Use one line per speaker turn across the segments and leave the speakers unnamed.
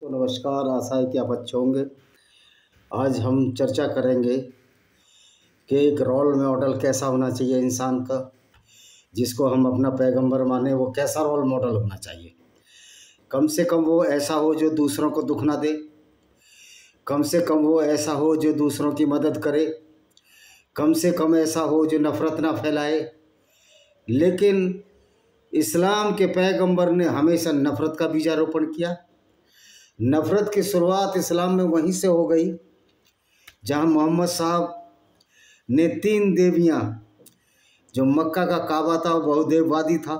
तो नमस्कार, आशा है कि आप अच्छे होंगे। आज हम चर्चा करेंगे कि एक रोल मॉडल कैसा होना चाहिए इंसान का, जिसको हम अपना पैगंबर माने। वो कैसा रोल मॉडल होना चाहिए? कम से कम वो ऐसा हो जो दूसरों को दुख ना दे, कम से कम वो ऐसा हो जो दूसरों की मदद करे, कम से कम ऐसा हो जो नफ़रत ना फैलाए। लेकिन इस्लाम के पैगंबर ने हमेशा नफ़रत का बीजारोपण किया। नफ़रत की शुरुआत इस्लाम में वहीं से हो गई जहां मोहम्मद साहब ने 3 देवियां, जो मक्का का काबा था वो बहुदेववादी था,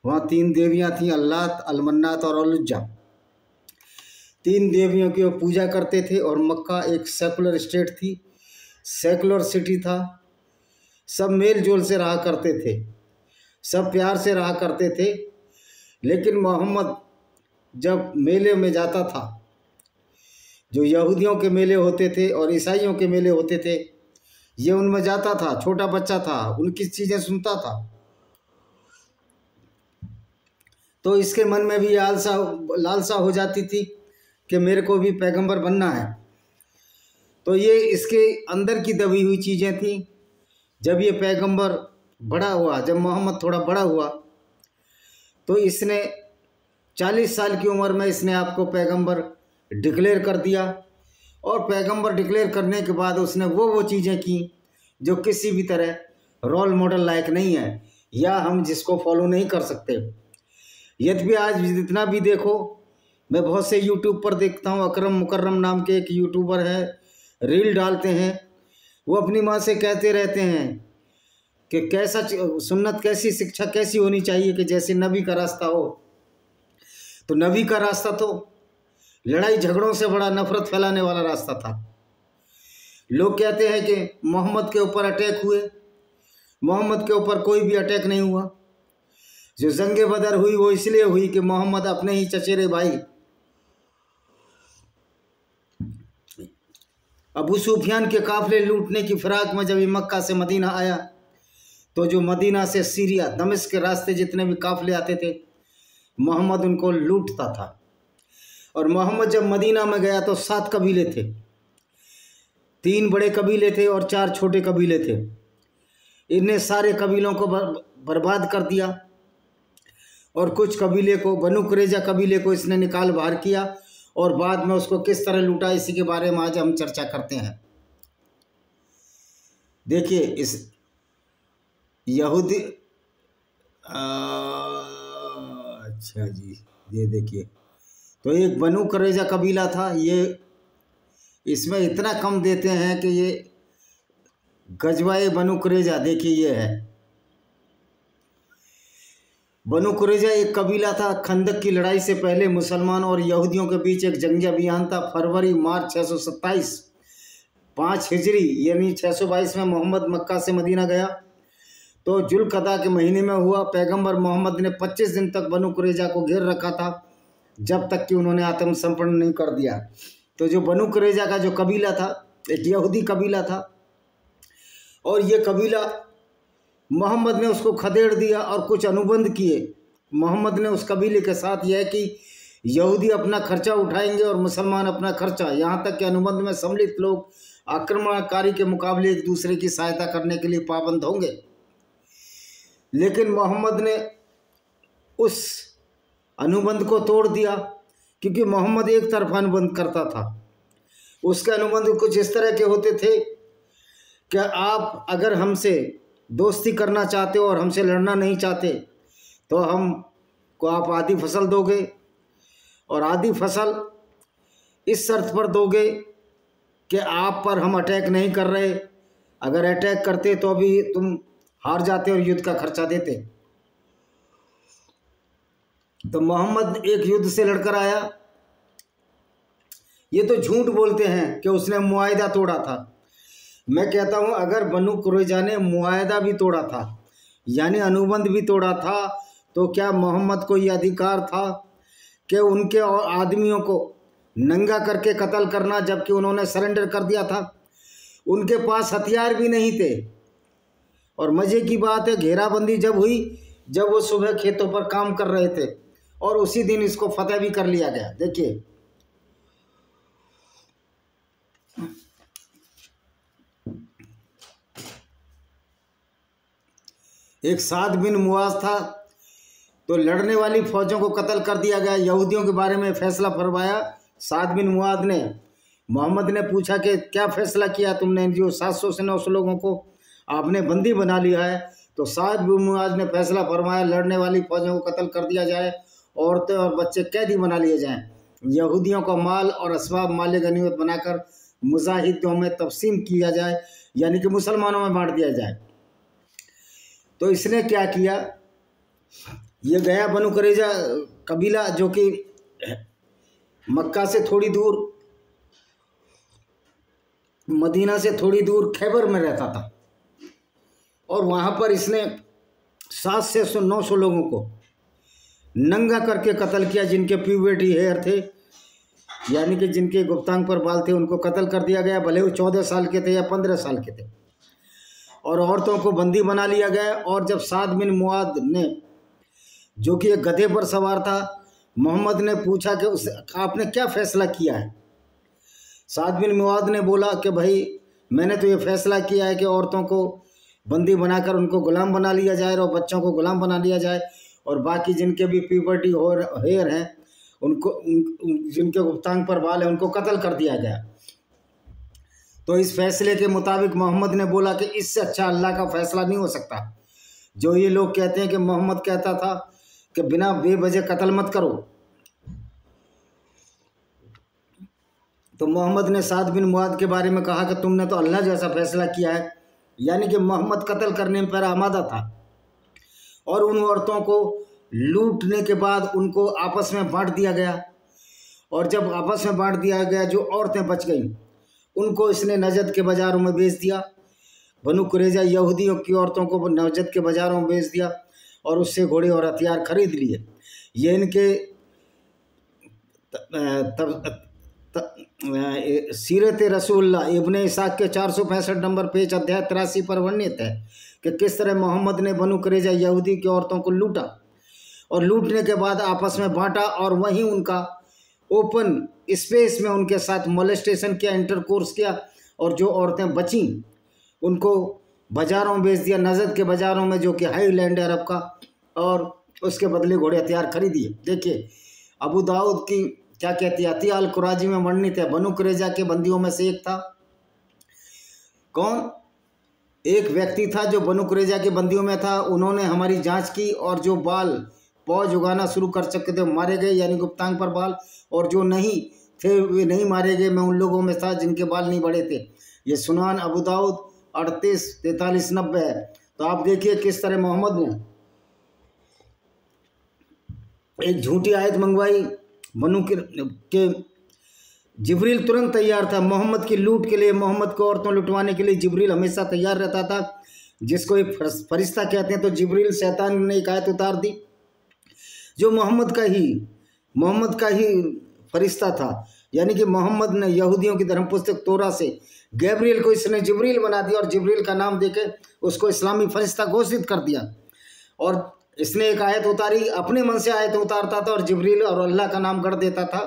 वहाँ 3 देवियां थीं, अल्लात, अलमन्नात और अलुज्जा। 3 देवियों की वो पूजा करते थे। और मक्का एक सेकुलर स्टेट थी, सेकुलर सिटी था। सब मेल जोल से रहा करते थे, सब प्यार से रहा करते थे। लेकिन मोहम्मद जब मेले में जाता था, जो यहूदियों के मेले होते थे और ईसाइयों के मेले होते थे, ये उनमें जाता था, छोटा बच्चा था, उनकी चीज़ें सुनता था, तो इसके मन में भी लालसा हो जाती थी कि मेरे को भी पैगंबर बनना है। तो ये इसके अंदर की दबी हुई चीज़ें थी। जब ये पैगंबर बड़ा हुआ, जब मोहम्मद थोड़ा बड़ा हुआ, तो इसने 40 साल की उम्र में इसने आपको पैगंबर डिक्लेयर कर दिया। और पैगंबर डिक्लेयर करने के बाद उसने वो चीज़ें की जो किसी भी तरह रोल मॉडल लायक नहीं है, या हम जिसको फॉलो नहीं कर सकते। यद्यपि आज जितना भी देखो, मैं बहुत से यूट्यूब पर देखता हूँ, अकरम मुकर्रम नाम के एक यूट्यूबर है, रील डालते हैं। वो अपनी माँ से कहते रहते हैं कि कैसा सुन्नत, कैसी शिक्षा कैसी होनी चाहिए कि जैसे नबी का रास्ता हो। तो नबी का रास्ता तो लड़ाई झगड़ों से बड़ा नफरत फैलाने वाला रास्ता था। लोग कहते हैं कि मोहम्मद के ऊपर अटैक हुए, मोहम्मद के ऊपर कोई भी अटैक नहीं हुआ। जो जंगे बदर हुई वो इसलिए हुई कि मोहम्मद अपने ही चचेरे भाई अबू सुफियान के काफिले लूटने की फिराक में जब ये मक्का से मदीना आया, तो जो मदीना से सीरिया, दमिश्क के रास्ते जितने भी काफिले आते थे, मोहम्मद उनको लूटता था। और मोहम्मद जब मदीना में गया तो 7 कबीले थे, 3 बड़े कबीले थे और 4 छोटे कबीले थे। इन्हें सारे कबीलों को बर्बाद कर दिया। और कुछ कबीले को, बनु कुरैजा कबीले को इसने निकाल बाहर किया, और बाद में उसको किस तरह लूटा, इसी के बारे में आज हम चर्चा करते हैं। देखिए, इस यहूदी अच्छा जी, ये देखिए, तो एक बनु कुरैजा कबीला था। ये इसमें इतना कम देते हैं कि ये गजवाए बनु कुरैजा, देखिए ये है। बनु कुरैजा एक कबीला था। खंदक की लड़ाई से पहले मुसलमान और यहूदियों के बीच एक जंगी अभियान था। फरवरी मार्च 627 5 हिजरी यानी 622 में मोहम्मद मक्का से मदीना गया। तो जुल्क़दा के महीने में हुआ। पैगंबर मोहम्मद ने 25 दिन तक बनु कुरैजा को घेर रखा था, जब तक कि उन्होंने आत्मसमर्पण नहीं कर दिया। तो जो बनु कुरैजा का जो कबीला था, एक यहूदी कबीला था, और ये कबीला मोहम्मद ने उसको खदेड़ दिया और कुछ अनुबंध किए मोहम्मद ने उस कबीले के साथ। यह है कि यहूदी अपना खर्चा उठाएंगे और मुसलमान अपना खर्चा, यहाँ तक कि अनुबंध में सम्मिलित लोग आक्रमणकारी के मुकाबले एक दूसरे की सहायता करने के लिए पाबंद होंगे। लेकिन मोहम्मद ने उस अनुबंध को तोड़ दिया, क्योंकि मोहम्मद एक तरफा अनुबंध करता था। उसके अनुबंध कुछ इस तरह के होते थे कि आप अगर हमसे दोस्ती करना चाहते हो और हमसे लड़ना नहीं चाहते, तो हमको आप आधी फसल दोगे, और आधी फसल इस शर्त पर दोगे कि आप पर हम अटैक नहीं कर रहे। अगर अटैक करते तो अभी तुम हार जाते और युद्ध का खर्चा देते। तो मोहम्मद एक युद्ध से लड़कर आया। ये तो झूठ बोलते हैं कि उसने मुआहिदा तोड़ा था। मैं कहता हूं, अगर बनु कुरैजा ने मुआहिदा भी तोड़ा था, यानी अनुबंध भी तोड़ा था, तो क्या मोहम्मद को यह अधिकार था कि उनके और आदमियों को नंगा करके कत्ल करना, जबकि उन्होंने सरेंडर कर दिया था? उनके पास हथियार भी नहीं थे। और मज़े की बात है, घेराबंदी जब हुई, जब वो सुबह खेतों पर काम कर रहे थे और उसी दिन इसको फतेह भी कर लिया गया। देखिए एक साद बिन मुआज था, तो लड़ने वाली फौजों को कत्ल कर दिया गया। यहूदियों के बारे में फैसला फरमाया साद बिन मुआज ने। मोहम्मद ने पूछा कि क्या फैसला किया तुमने, जो 700 से 900 लोगों को आपने बंदी बना लिया है। तो साद बिन मुआज ने फैसला फरमाया लड़ने वाली फौजों को कत्ल कर दिया जाए, औरतें और बच्चे कैदी बना लिए जाएं, यहूदियों का माल और असबाब माल गनीमत बनाकर मुजाहिदों में तकसीम किया जाए, यानी कि मुसलमानों में बांट दिया जाए। तो इसने क्या किया, ये गया बनु कुरैज़ा कबीला जो कि मक्का से थोड़ी दूर, मदीना से थोड़ी दूर खैबर में रहता था, और वहाँ पर इसने 700 से 900 लोगों को नंगा करके कत्ल किया। जिनके प्यूबर्टी हेयर थे, यानी कि जिनके गुप्तांग पर बाल थे, उनको कत्ल कर दिया गया, भले वो 14 साल के थे या 15 साल के थे। और औरतों को बंदी बना लिया गया। और जब साद बिन मुआद ने, जो कि एक गधे पर सवार था, मोहम्मद ने पूछा कि उस आपने क्या फ़ैसला किया है। साद बिन मुआद ने बोला कि भाई मैंने तो ये फैसला किया है कि औरतों को बंदी बनाकर उनको गुलाम बना लिया जाए और बच्चों को गुलाम बना लिया जाए, और बाकी जिनके भी प्यूबर्टी हेयर हैं उनको, जिनके गुप्तांग पर बाल है, उनको कत्ल कर दिया गया। तो इस फैसले के मुताबिक मोहम्मद ने बोला कि इससे अच्छा अल्लाह का फैसला नहीं हो सकता। जो ये लोग कहते हैं कि मोहम्मद कहता था कि बिना बेवजह कत्ल मत करो, तो मोहम्मद ने साद बिन मुआद के बारे में कहा कि तुमने तो अल्लाह जैसा फैसला किया है, यानी कि मोहम्मद कत्ल करने पर आमादा था। और उन औरतों को लूटने के बाद उनको आपस में बांट दिया गया, और जब आपस में बांट दिया गया जो औरतें बच गईं उनको इसने नजद के बाज़ारों में बेच दिया। बनु कुरैज़ा यहूदियों की औरतों को नजद के बाज़ारों में बेच दिया और उससे घोड़े और हथियार खरीद लिए। ये इनके सीरत रसूलुल्लाह इब्ने इसाक के 465 नंबर पेज अध्याय 83 पर वर्णित है कि किस तरह मोहम्मद ने बनु कुरैज़ा यहूदी की औरतों को लूटा, और लूटने के बाद आपस में बांटा, और वहीं उनका ओपन स्पेस में उनके साथ मोलेस्टेशन किया, इंटरकोर्स किया, और जो औरतें बचीं उनको बाज़ारों में बेच दिया, नजद के बाज़ारों में, जो कि हाईलैंड है अरब का, और उसके बदले घोड़े हथियार खरीदिए। देखिए अबू दाऊद की क्या कहती है, अतिया अल कुराजी में वर्णित है। बनु कुरैज़ा के बंदियों में से एक था, कौन, एक व्यक्ति था जो बनु कुरैज़ा के बंदियों में था। उन्होंने हमारी जांच की, और जो बाल पौज उगाना शुरू कर सकते थे मारे गए, यानी गुप्तांग पर बाल, और जो नहीं थे वे नहीं मारे गए। मैं उन लोगों में था जिनके बाल नहीं बढ़े थे। ये सुनान अबू दाऊद 38 43 90 है। तो आप देखिए किस तरह मोहम्मद ने एक झूठी आयत मंगवाई बनु के जिब्रील तुरंत तैयार था मोहम्मद की लूट के लिए। मोहम्मद को औरतों लुटवाने के लिए जिब्रील हमेशा तैयार रहता था, जिसको एक फरिश्ता कहते हैं। तो जिब्रील शैतान ने एक आयत उतार दी जो मोहम्मद का ही फरिश्ता था, यानी कि मोहम्मद ने यहूदियों की धर्म पुस्तक तोरा से गैब्रियल को इसने जिब्रील बना दिया, और जिब्रील का नाम देके उसको इस्लामी फरिश्ता घोषित कर दिया। और इसने एक आयत उतारी, अपने मन से आयत उतारता था और जिब्रील और अल्लाह का नाम गढ़ देता था।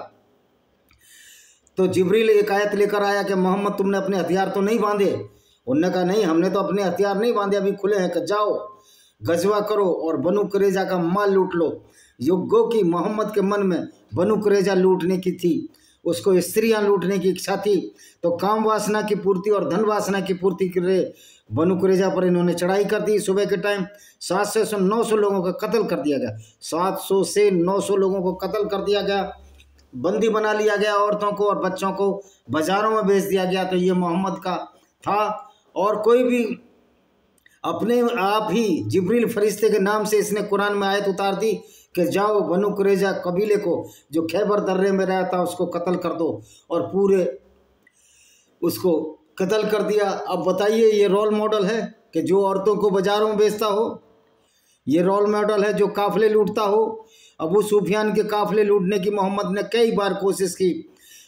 तो जिब्रील एक आयत लेकर आया कि मोहम्मद तुमने अपने हथियार तो नहीं बांधे। उन्होंने कहा नहीं, हमने तो अपने हथियार नहीं बांधे, अभी खुले हैं, कि जाओ गजवा करो और बनु कुरैज़ा का माल लूट लो। युगो की मोहम्मद के मन में बनु कुरैज़ा लूटने की थी, उसको स्त्रियां लूटने की इच्छा थी। तो काम वासना की पूर्ति और धन वासना की पूर्ति के लिए बनु कुरैज़ा पर इन्होंने चढ़ाई कर दी। सुबह के टाइम 700 से 900 लोगों का कत्ल कर दिया गया। 700 से 900 लोगों को कत्ल कर दिया गया, बंदी बना लिया गया, औरतों को और बच्चों को बाज़ारों में बेच दिया गया। तो ये मोहम्मद का था। और कोई भी अपने आप ही जिब्रील फरिश्ते के नाम से इसने कुरान में आयत उतार दी कि जाओ बनु कुरैज़ा कबीले को जो खैबर दर्रे में रहता उसको कत्ल कर दो, और पूरे उसको कत्ल कर दिया। अब बताइए ये रोल मॉडल है कि जो औरतों को बाज़ारों में बेचता हो, ये रोल मॉडल है जो काफ़िले लूटता हो। अबू सुफियान के काफ़िले लूटने की मोहम्मद ने कई बार कोशिश की,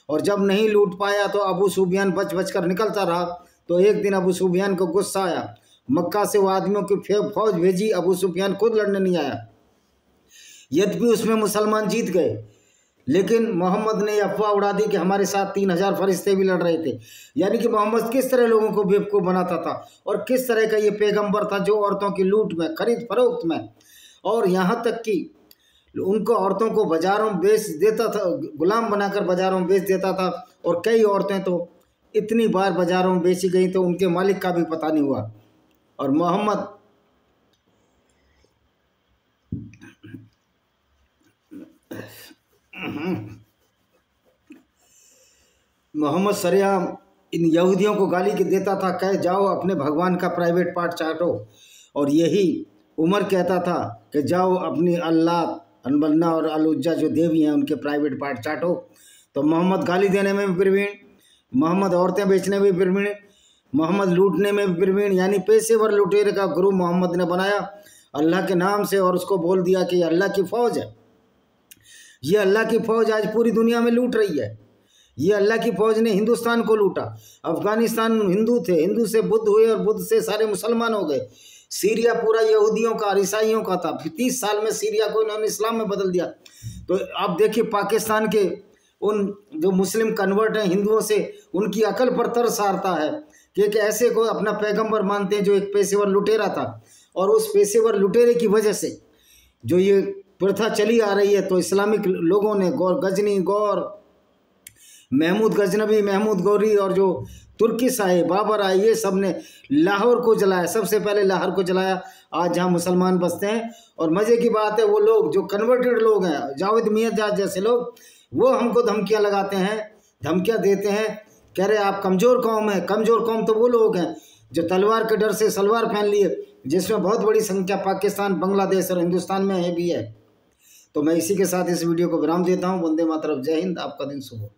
और जब नहीं लूट पाया तो अबू सुफियान बच बच कर निकलता रहा। तो एक दिन अबू सुफियान को गुस्सा आया, मक्का से वो आदमियों की फौज भेजी, अबू सुफियान खुद लड़ने नहीं आया। यद्यपि उसमें मुसलमान जीत गए, लेकिन मोहम्मद ने अफवाह उड़ा दी कि हमारे साथ 3000 फरिश्ते भी लड़ रहे थे। यानी कि मोहम्मद किस तरह लोगों को बेवकूफ़ बनाता था और किस तरह का ये पैगंबर था जो औरतों की लूट में, खरीद फरोख्त में, और यहाँ तक कि उनको औरतों को बाज़ारों में बेच देता था, गुलाम बनाकर बाज़ारों में बेच देता था। और कई औरतें तो इतनी बार बाज़ारों में बेची गई तो उनके मालिक का भी पता नहीं हुआ। और मोहम्मद सरेआम इन यहूदियों को गाली के देता था, कह जाओ अपने भगवान का प्राइवेट पार्ट चाटो। और यही उमर कहता था कि जाओ अपनी अल्लाह, अनबन्ना और अलउज्जा जो देवी हैं उनके प्राइवेट पार्ट चाटो। तो मोहम्मद गाली देने में भी प्रवीण, मोहम्मद औरतें बेचने में भी प्रवीण, मोहम्मद लूटने में भी प्रवीण। यानी पेशेवर लुटेरे का गुरु मोहम्मद ने बनाया अल्लाह के नाम से, और उसको बोल दिया कि अल्लाह की फ़ौज है। ये अल्लाह की फ़ौज आज पूरी दुनिया में लूट रही है। ये अल्लाह की फ़ौज ने हिंदुस्तान को लूटा। अफ़गानिस्तान हिंदू थे, हिंदू से बुद्ध हुए और बुद्ध से सारे मुसलमान हो गए। सीरिया पूरा यहूदियों का और ईसाइयों का था। 30 साल में सीरिया को इन्होंने इस्लाम में बदल दिया। तो आप देखिए पाकिस्तान के उन जो मुस्लिम कन्वर्ट हैं हिंदुओं से, उनकी अकल पर तरस आता है कि एक ऐसे को अपना पैगंबर मानते हैं जो एक पेशेवर लुटेरा था। और उस पेशेवर लुटेरे की वजह से जो ये प्रथा चली आ रही है, तो इस्लामिक लोगों ने गजनी गौर, महमूद गजनबी, महमूद गौरी और जो तुर्किश आए, बाबर आए, ये सब ने लाहौर को जलाया। सबसे पहले लाहौर को जलाया, आज जहाँ मुसलमान बसते हैं। और मज़े की बात है वो लोग जो कन्वर्टेड लोग हैं, जावेद मियाँदाद जैसे लोग, वो हमको धमकियाँ लगाते हैं, धमकियाँ देते हैं, कह रहे आप कमज़ोर कौम है। कमज़ोर कौम तो वो लोग हैं जो तलवार के डर से सलवार पहन लिए, जिसमें बहुत बड़ी संख्या पाकिस्तान, बांग्लादेश और हिंदुस्तान में है भी है। तो मैं इसी के साथ इस वीडियो को विराम देता हूँ। वंदे मातरम, जय हिंद, आपका दिन शुभ हो।